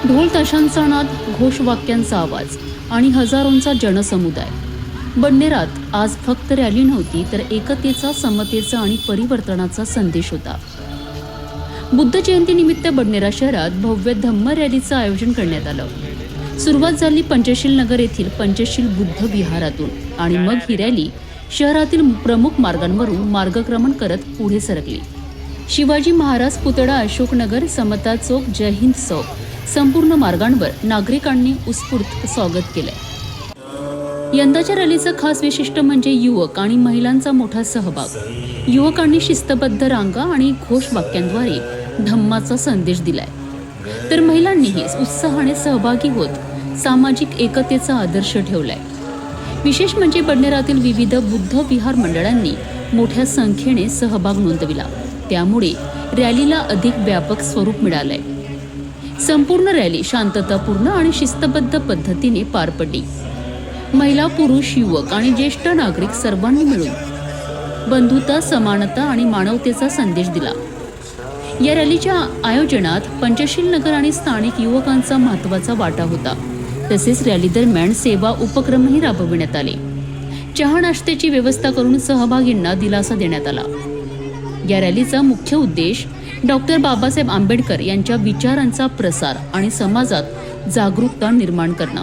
ढोल ताशांचा नाद, घोषवाक्यांचा आवाज आणि हजारोंचा जनसमुदाय. बडनेरात आज फक्त रॅली नव्हती, तर एकतेचा, समतेचा आणि परिवर्तनाचा संदेश होता. बुद्ध जयंतीनिमित्त बडनेरा शहरात भव्य धम्म रॅलीचं आयोजन करण्यात आलं. सुरुवात झाली पंचशील नगर येथील पंचशील बुद्ध विहारातून आणि मग ही रॅली शहरातील प्रमुख मार्गांवरून मार्गक्रमण करत पुढे सरकली. शिवाजी महाराज पुतळा, अशोकनगर, समता चौक, जय हिंद चौक संपूर्ण मार्गांवर नागरिकांनी उत्स्फूर्त स्वागत केलंय. यंदाच्या रॅलीचं खास वैशिष्ट्य म्हणजे युवक आणि महिलांचा मोठा सहभाग. युवकांनी शिस्तबद्ध रांगा आणि घोषवाक्यांद्वारे धम्माचा संदेश दिलाय, तर महिलांनीही उत्साहाने सहभागी होत सामाजिक एकतेचा आदर्श ठेवलाय. विशेष म्हणजे बडनेरातील विविध बुद्ध विहार मंडळांनी मोठ्या संख्येने सहभाग नोंदविला, त्यामुळे रॅलीला अधिक व्यापक स्वरूप मिळालंय. संपूर्ण रॅली शांततापूर्ण आणि शिस्तबद्ध पद्धतीने पार पडली. महिला, पुरुष, युवक आणि ज्येष्ठ नागरिक सर्वांनी मिळून बंधुता, समानता आणि मानवतेचा संदेश दिला. या रॅलीच्या आयोजनात पंचशील नगर आणि स्थानिक युवकांचा महत्त्वाचा वाटा होता. तसेच रॅली दरम्यान सेवा उपक्रमही राबविण्यात आले. चहा नाश्त्याची व्यवस्था करून सहभागींना दिलासा देण्यात आला. या रॅलीचा मुख्य उद्देश डॉक्टर बाबासाहेब आंबेडकर यांच्या विचारांचा प्रसार आणि समाजात जागरूकता निर्माण करणं.